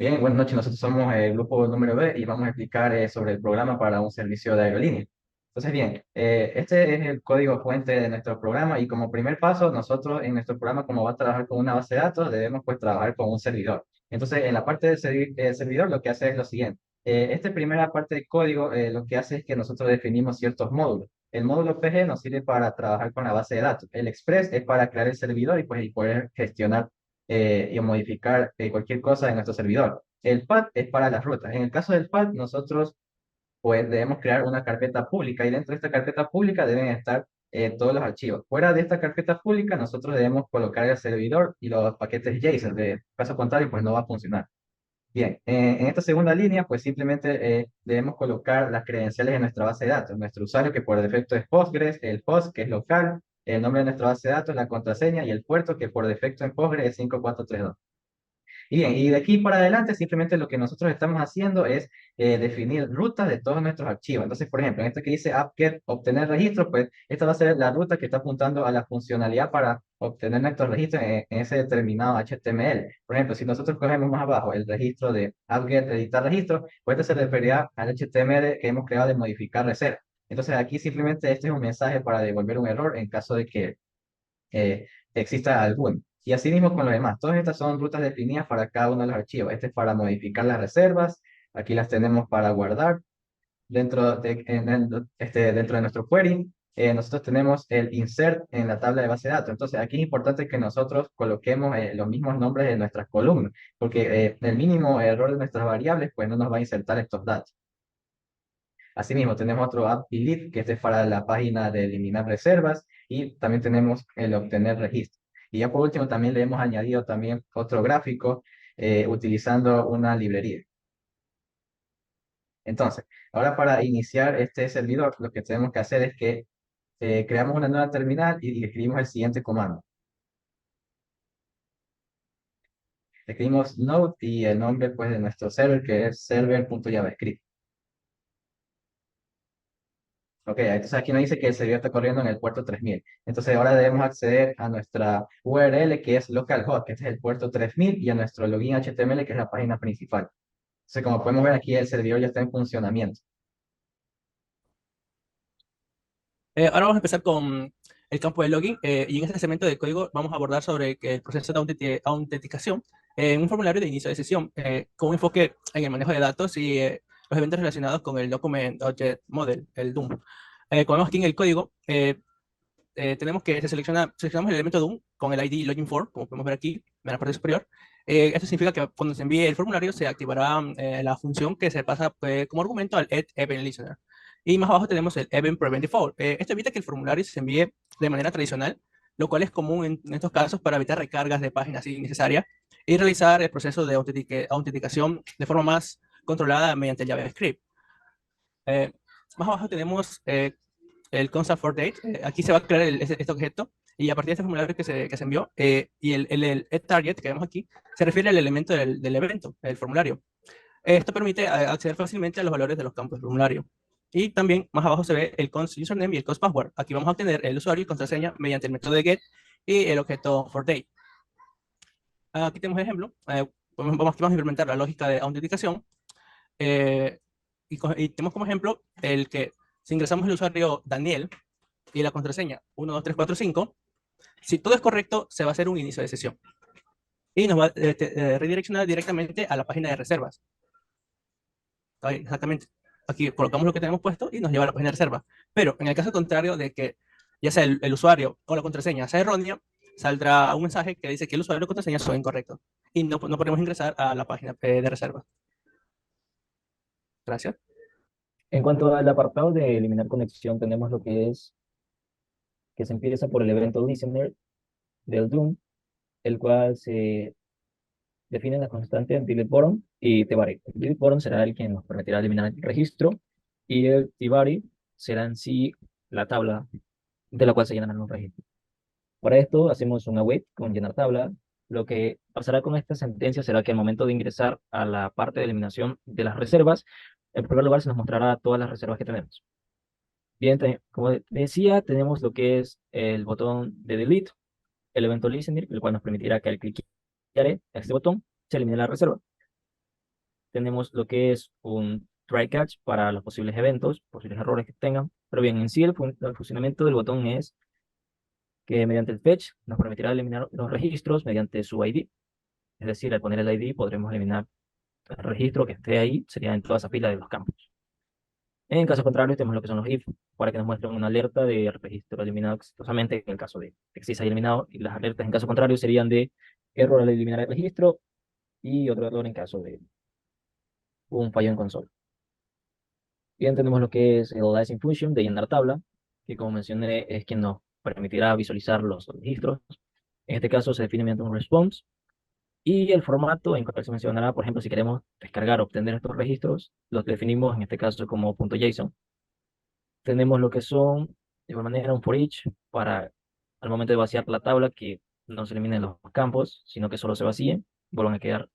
Bien, buenas noches. Nosotros somos el grupo número B y vamos a explicar sobre el programa para un servicio de aerolínea. Entonces, bien, este es el código fuente de nuestro programa y como primer paso, nosotros en nuestro programa, como va a trabajar con una base de datos, debemos pues trabajar con un servidor. Entonces, en la parte del servidor, lo que hace es lo siguiente. Esta primera parte del código lo que hace es que nosotros definimos ciertos módulos. El módulo PG nos sirve para trabajar con la base de datos. El Express es para crear el servidor y pues y poder gestionar y modificar cualquier cosa en nuestro servidor. El path es para las rutas. En el caso del path, nosotros pues debemos crear una carpeta pública y dentro de esta carpeta pública deben estar todos los archivos. Fuera de esta carpeta pública, nosotros debemos colocar el servidor y los paquetes JSON. De caso contrario, pues no va a funcionar. Bien, en esta segunda línea, pues simplemente debemos colocar las credenciales de nuestra base de datos. Nuestro usuario, que por defecto es Postgres, el host, que es local, el nombre de nuestra base de datos, la contraseña y el puerto, que por defecto en Postgres es 5432. Y bien, y de aquí para adelante simplemente lo que nosotros estamos haciendo es definir rutas de todos nuestros archivos. Entonces, por ejemplo, en este que dice apt-get obtener registro, pues esta va a ser la ruta que está apuntando a la funcionalidad para obtener nuestros registros en ese determinado HTML. Por ejemplo, si nosotros cogemos más abajo el registro de apt-get editar registro, pues este se referirá al HTML que hemos creado de modificar reserva. Entonces, aquí simplemente este es un mensaje para devolver un error en caso de que exista alguno. Y así mismo con los demás. Todas estas son rutas definidas para cada uno de los archivos. Este es para modificar las reservas. Aquí las tenemos para guardar dentro de nuestro query. Nosotros tenemos el insert en la tabla de base de datos. Entonces, aquí es importante que nosotros coloquemos los mismos nombres de nuestras columnas, porque el mínimo error de nuestras variables, pues no nos va a insertar estos datos. Asimismo, tenemos otro app delete, que este es para la página de eliminar reservas, y también tenemos el obtener registro. Y ya por último, también le hemos añadido también otro gráfico utilizando una librería. Entonces, ahora para iniciar este servidor, lo que tenemos que hacer es que creamos una nueva terminal y escribimos el siguiente comando. Escribimos node y el nombre pues, de nuestro server, que es server.javascript. Ok, entonces aquí nos dice que el servidor está corriendo en el puerto 3000. Entonces ahora debemos acceder a nuestra URL que es localhost, que este es el puerto 3000, y a nuestro login HTML, que es la página principal. Entonces, como podemos ver aquí, el servidor ya está en funcionamiento. Ahora vamos a empezar con el campo de login y en este segmento del código vamos a abordar sobre el proceso de autenticación en un formulario de inicio de sesión con un enfoque en el manejo de datos y los eventos relacionados con el Document Object Model, el DOM. Como vemos aquí en el código, tenemos que seleccionamos el elemento DOM con el ID login for, como podemos ver aquí en la parte superior. Esto significa que cuando se envíe el formulario se activará la función que se pasa como argumento al add event listener. Y más abajo tenemos el event prevent default. Esto evita que el formulario se envíe de manera tradicional, lo cual es común en estos casos para evitar recargas de páginas innecesarias y realizar el proceso de autenticación de forma más controlada mediante el JavaScript. Eh, Más abajo tenemos el const for date. Aquí se va a crear este objeto y a partir de este formulario que se envió y el target que vemos aquí se refiere al elemento del evento, el formulario. Esto permite acceder fácilmente a los valores de los campos del formulario. Y también más abajo se ve el const username y el const password. Aquí vamos a obtener el usuario y contraseña mediante el método de get y el objeto for date. Aquí tenemos el ejemplo. Vamos a implementar la lógica de autenticación. eh, y tenemos como ejemplo el que si ingresamos el usuario Daniel y la contraseña 12345, si todo es correcto, se va a hacer un inicio de sesión y nos va a redireccionar directamente a la página de reservas. Ahí, exactamente. Aquí colocamos lo que tenemos puesto y nos lleva a la página de reserva. Pero en el caso contrario de que ya sea el usuario o la contraseña sea errónea, saldrá un mensaje que dice que el usuario y la contraseña son incorrectos y no podemos ingresar a la página de reserva. Gracias. En cuanto al apartado de eliminar conexión, tenemos lo que es que se empieza por el evento listener del DOM, el cual se define la constante delete button y tbuddy. El delete button será el que nos permitirá eliminar el registro y el tbuddy será en sí la tabla de la cual se llenarán los registros. Para esto hacemos un await con llenar tabla. Lo que pasará con esta sentencia será que al momento de ingresar a la parte de eliminación de las reservas, en primer lugar se nos mostrará todas las reservas que tenemos. Bien, como decía, tenemos lo que es el botón de delete, el evento listener, el cual nos permitirá que al cliquear en este botón se elimine la reserva. tenemos lo que es un try catch para los posibles eventos, posibles errores que tengan. Pero bien, en sí el funcionamiento del botón es que mediante el fetch nos permitirá eliminar los registros mediante su ID. Es decir, al poner el ID podremos eliminar el registro que esté ahí, sería en toda esa fila de los campos. En caso contrario, tenemos lo que son los if, para que nos muestren una alerta de registro eliminado exitosamente en el caso de que sí se haya eliminado, y las alertas en caso contrario serían de error al eliminar el registro y otro error en caso de un fallo en consola. Bien, tenemos lo que es el Last Function de llenar tabla, que como mencioné es quien nos permitirá visualizar los registros. En este caso se define mediante un response, y el formato en cual se mencionará, por ejemplo, si queremos descargar o obtener estos registros, los definimos en este caso como .json. Tenemos lo que son, de igual manera, un for each para al momento de vaciar la tabla que no se eliminen los campos, sino que solo se vacíen, vuelvan a quedar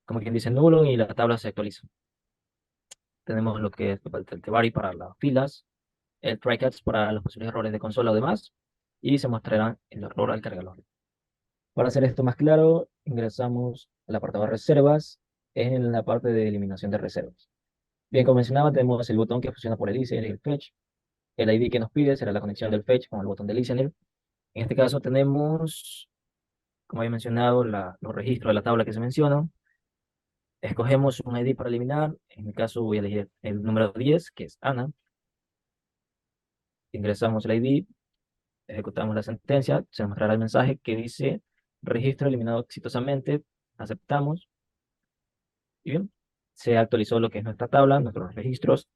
como quien dice nulo y la tabla se actualiza. Tenemos lo que es el tebari para las filas, el trycatch para los posibles errores de consola o demás, y se mostrará el error al cargador. Para hacer esto más claro, ingresamos al apartado de reservas en la parte de eliminación de reservas. Bien, como mencionaba, tenemos el botón que funciona por el listener y el fetch. El ID que nos pide será la conexión del fetch con el botón de listener. En este caso tenemos, como había mencionado, los registros de la tabla que se menciona. Escogemos un ID para eliminar. En mi caso voy a elegir el número 10, que es Ana. Ingresamos el ID, ejecutamos la sentencia, se nos mostrará el mensaje que dice registro eliminado exitosamente, aceptamos, y bien, se actualizó lo que es nuestra tabla, nuestros registros,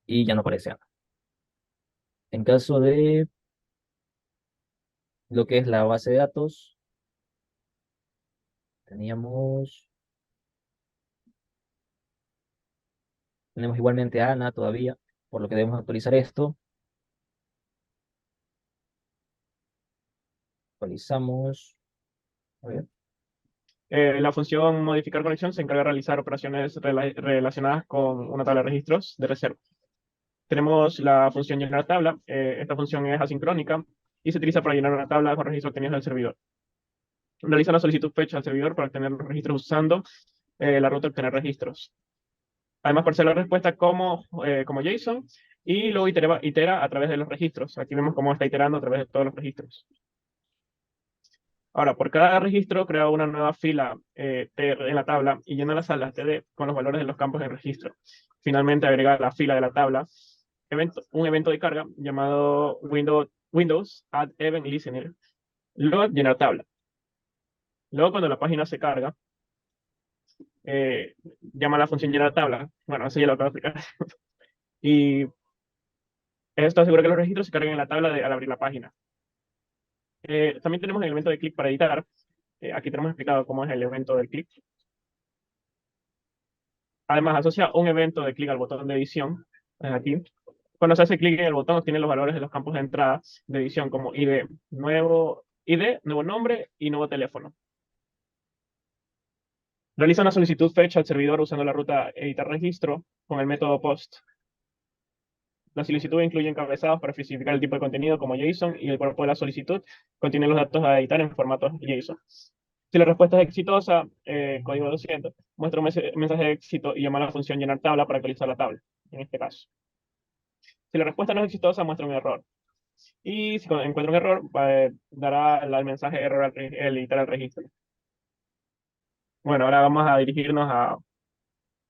y ya no aparece Ana. En caso de lo que es la base de datos, tenemos igualmente a Ana todavía, por lo que debemos actualizar esto. Actualizamos, a ver, La función modificar conexión se encarga de realizar operaciones relacionadas con una tabla de registros de reserva. Tenemos la función llenar tabla. Esta función es asincrónica y se utiliza para llenar una tabla con registros obtenidos del servidor. Realiza una solicitud fecha al servidor para obtener los registros usando la ruta obtener registros. Además, procesa la respuesta como JSON y luego itera a través de los registros. Aquí vemos cómo está iterando a través de todos los registros. Ahora, por cada registro crea una nueva fila en la tabla y llena las salas TD con los valores de los campos de registro. Finalmente, agrega a la fila de la tabla un evento de carga llamado Windows Add Event Listener. Luego, llenar tabla. Luego, cuando la página se carga, llama a la función llenar tabla. Bueno, eso ya lo acabo de explicar. Y esto asegura que los registros se carguen en la tabla al abrir la página. También tenemos el elemento de clic para editar. Aquí tenemos explicado cómo es el evento del clic. Además, asocia un evento de clic al botón de edición. Aquí. Cuando se hace clic en el botón, tiene los valores de los campos de entrada de edición como nuevo nombre y nuevo teléfono. Realiza una solicitud fecha al servidor usando la ruta editar registro con el método post. La solicitud incluye encabezados para especificar el tipo de contenido como JSON y el cuerpo de la solicitud contiene los datos a editar en formato JSON. Si la respuesta es exitosa, código 200, muestra un mensaje de éxito y llama a la función llenar tabla para actualizar la tabla, en este caso. Si la respuesta no es exitosa, muestra un error. Y si encuentra un error, dará el mensaje error al editar el registro. Bueno, ahora vamos a dirigirnos a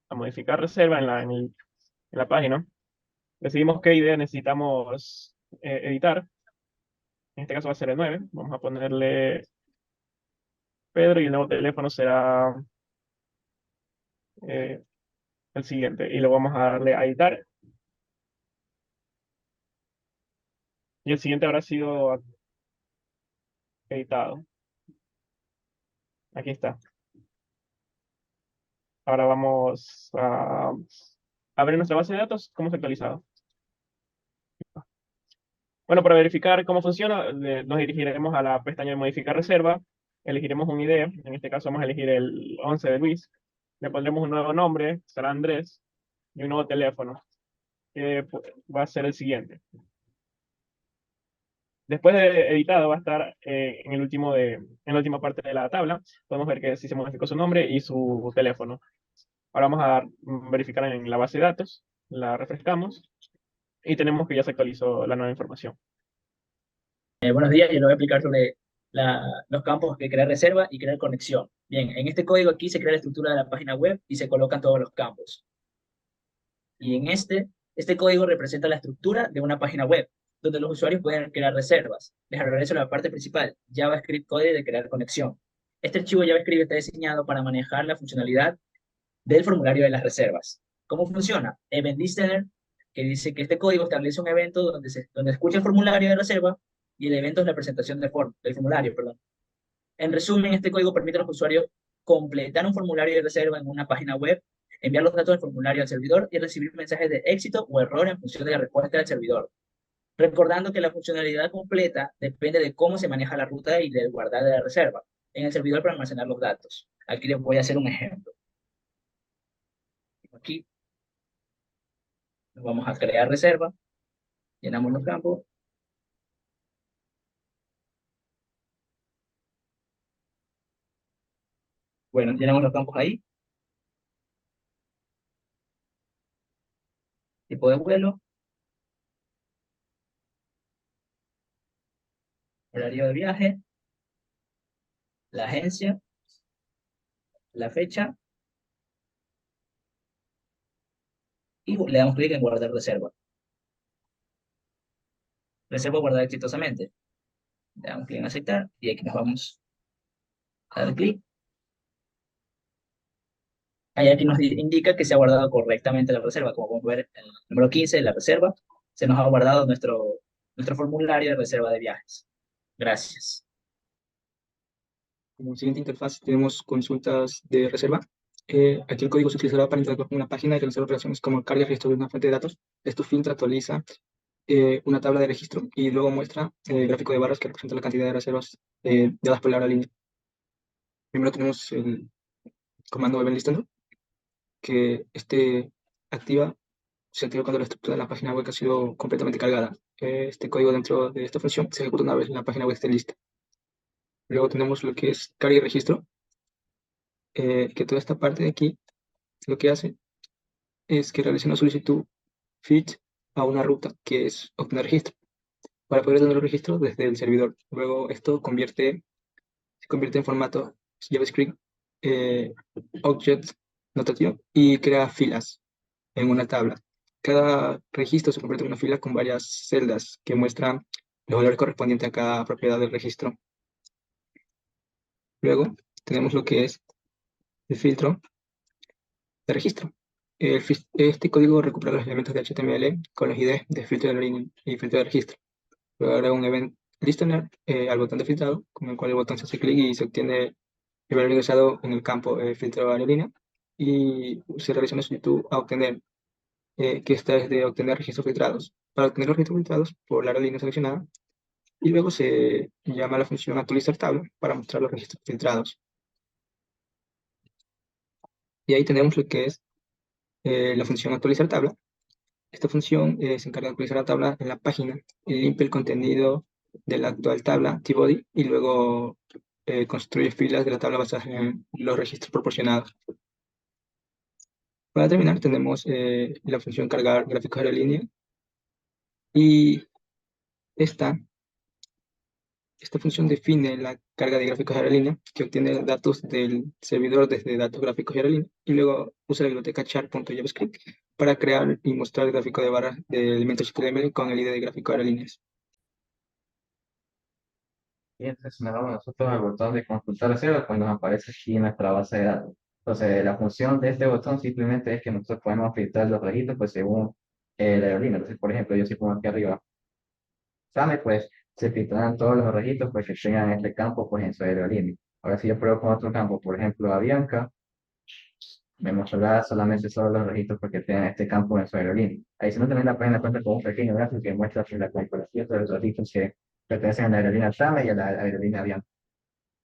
modificar reserva en la página. Decidimos qué idea necesitamos editar. En este caso va a ser el 9. Vamos a ponerle Pedro y el nuevo teléfono será eh, el siguiente. Y lo vamos a darle a editar. Y el siguiente habrá sido editado. Aquí está. Ahora vamos a abrir nuestra base de datos. ¿Cómo se ha actualizado? Bueno, para verificar cómo funciona, nos dirigiremos a la pestaña de modificar reserva. Elegiremos un ID. En este caso vamos a elegir el 11 de Luis. Le pondremos un nuevo nombre, será Andrés, y un nuevo teléfono, que va a ser el siguiente. Después de editado va a estar en la última parte de la tabla. Podemos ver que sí se modificó su nombre y su teléfono. Ahora vamos a verificar en la base de datos, la refrescamos y tenemos que ya se actualizó la nueva información. Buenos días, yo le voy a explicar sobre los campos que crear reserva y crear conexión. Bien, en este código aquí se crea la estructura de la página web y se colocan todos los campos. Y en este código representa la estructura de una página web, donde los usuarios pueden crear reservas. Les regreso a la parte principal, JavaScript Code de crear conexión. Este archivo JavaScript está diseñado para manejar la funcionalidad del formulario de las reservas. ¿Cómo funciona? Event Listener, que dice que este código establece un evento donde escucha el formulario de reserva y el evento es la presentación del formulario, perdón. En resumen, este código permite a los usuarios completar un formulario de reserva en una página web, enviar los datos del formulario al servidor y recibir mensajes de éxito o error en función de la respuesta del servidor. Recordando que la funcionalidad completa depende de cómo se maneja la ruta y del guardar de la reserva en el servidor para almacenar los datos. Aquí les voy a hacer un ejemplo. Aquí nos vamos a crear reserva, llenamos los campos. Bueno, llenamos los campos ahí. Tipo de vuelo, horario de viaje, la agencia, la fecha, y le damos clic en guardar reserva. Reserva guardada exitosamente. Le damos clic en aceptar y aquí nos vamos a dar clic. Ahí aquí nos indica que se ha guardado correctamente la reserva. Como podemos ver, en el número 15 de la reserva, se nos ha guardado nuestro formulario de reserva de viajes. Gracias. Como siguiente interfaz tenemos consultas de reserva. Aquí el código se utilizará para interactuar con una página y realizar operaciones como carga y registro de una fuente de datos. Esto filtra, actualiza una tabla de registro y luego muestra el gráfico de barras que representa la cantidad de reservas dadas por la aerolínea. Primero tenemos el comando event listener, que se activa cuando la estructura de la página web ha sido completamente cargada. Este código dentro de esta función se ejecuta una vez la página web esté lista. Luego tenemos lo que es carga y registro, que toda esta parte de aquí lo que hace es que realice una solicitud fetch a una ruta, que es obtener registro, para poder tener el registro desde el servidor. Luego esto se convierte en formato JavaScript Object Notation y crea filas en una tabla. Cada registro se convierte en una fila con varias celdas que muestran los valores correspondientes a cada propiedad del registro. Luego tenemos lo que es el filtro de registro. Este código recupera los elementos de HTML con los IDs de filtro de aerolínea y filtro de registro. Luego agrega un event listener al botón de filtrado, con el cual el botón se hace clic y se obtiene el valor ingresado en el campo filtro de aerolínea, y se realiza una solicitud a obtener, que esta es de obtener registros filtrados. Para obtener los registros filtrados por la aerolínea seleccionada, y luego se llama la función actualizar tabla para mostrar los registros filtrados. Y ahí tenemos lo que es la función actualizar tabla. Esta función se encarga de actualizar la tabla en la página y limpia el contenido de la actual tabla tbody y luego construye filas de la tabla basadas en los registros proporcionados. Para terminar tenemos la función cargar gráficos de aerolínea, y esta función define la carga de gráficos de aerolínea, que obtiene datos del servidor desde datos gráficos de aerolínea, y luego usa la biblioteca char.javascript para crear y mostrar el gráfico de barras de elementos HTML con el ID de gráfico de aerolíneas. Y entonces nos vamos nosotros al botón de consultar reserva cuando nos aparece aquí en nuestra base de datos. Entonces, la función de este botón simplemente es que nosotros podemos filtrar los registros pues, según la aerolínea. Entonces, por ejemplo, yo si pongo aquí arriba SAME, pues se filtrarán todos los registros pues, que tengan este campo pues, en su aerolínea. Ahora, si yo pruebo con otro campo, por ejemplo, Avianca, me mostrará solamente solo los registros porque tengan este campo en su aerolínea. Adicionalmente, también la página cuenta con un pequeño gráfico que muestra la calculación de los registros que pertenecen a la aerolínea SAME y a la aerolínea Avianca.